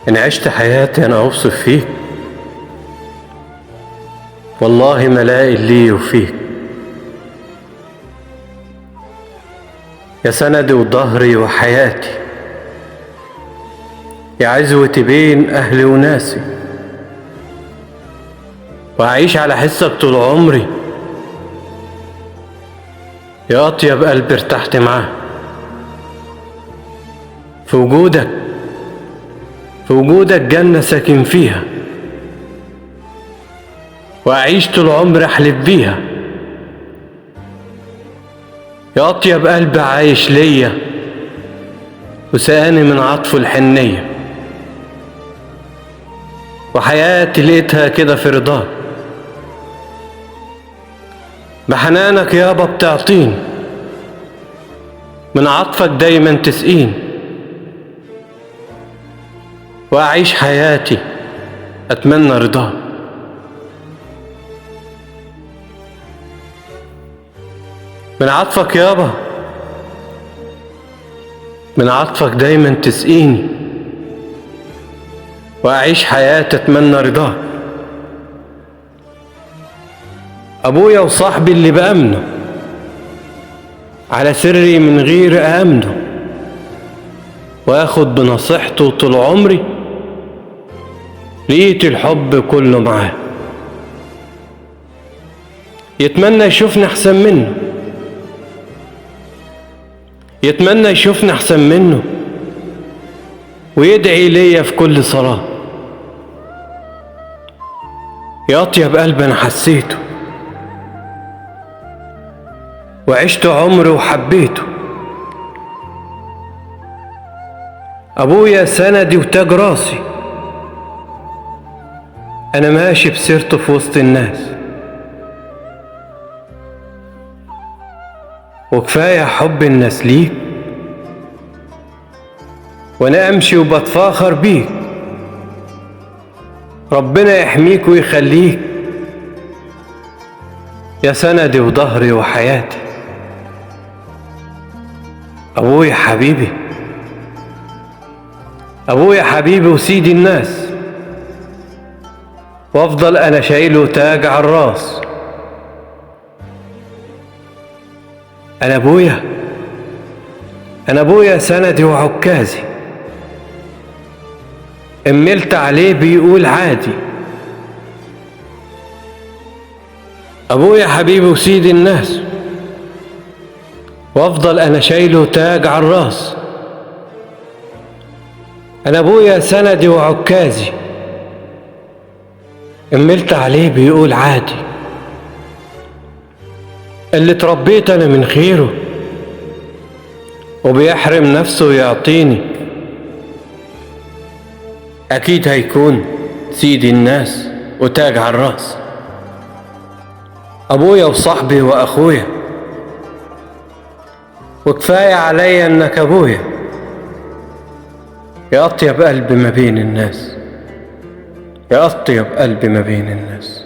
إن عشت حياتي أنا أوصف فيك، والله ما لاقي اللي يوفيك. يا سندي وظهري وحياتي، يا عزوتي بين أهلي وناسي، وأعيش على حسك طول عمري. يا أطيب قلب ارتحت معاه في وجودك جنة ساكن فيها، وأعيش طول عمري أحلف بيها. يا أطيب قلب عايش ليا وسقاني من عطفه الحنية، وحياتي لقيتها كده في رضاك. بحنانك يابا بتعطيني، من عطفك دايما تسقيني، وأعيش حياتي أتمنى رضاك. من عطفك يابا، من عطفك دايما تسقيني، وأعيش حياتي أتمنى رضاك. أبويا وصاحبي اللي بأمنه على سري من غير أأمنه، وآخد بنصيحته طول عمري، لقيت الحب كله معاه. يتمنى يشوفني أحسن منه، يتمنى يشوفني أحسن منه، ويدعي ليا في كل صلاة. يا أطيب قلب أنا حسيته، وعشت عمري وحبيته. أبويا سندي وتاج راسي، أنا ماشي بسيرته في وسط الناس، وكفاية حب الناس ليك، وأنا أمشي وبتفاخر بيك. ربنا يحميك ويخليك، يا سندي وظهري وحياتي. أبويا حبيبي، أبويا حبيبي وسيدي الناس، وأفضل أنا شايله تاج على الراس. أنا أبويا سندي وعكازي، أملت عليه بيقول عادي. أبويا حبيبي وسيدي الناس، وأفضل أنا شايله تاج على الراس. أنا أبويا سندي وعكازي، أملت عليه بيقول عادي. اللي اتربيت أنا من خيره، وبيحرم نفسه يعطيني، أكيد هيكون سيدي الناس وتاج على الراس. أبويا وصاحبي وأخويا، وكفاية عليا إنك أبويا. يا أطيب قلب ما بين الناس، يا أطيب قلب ما بين الناس.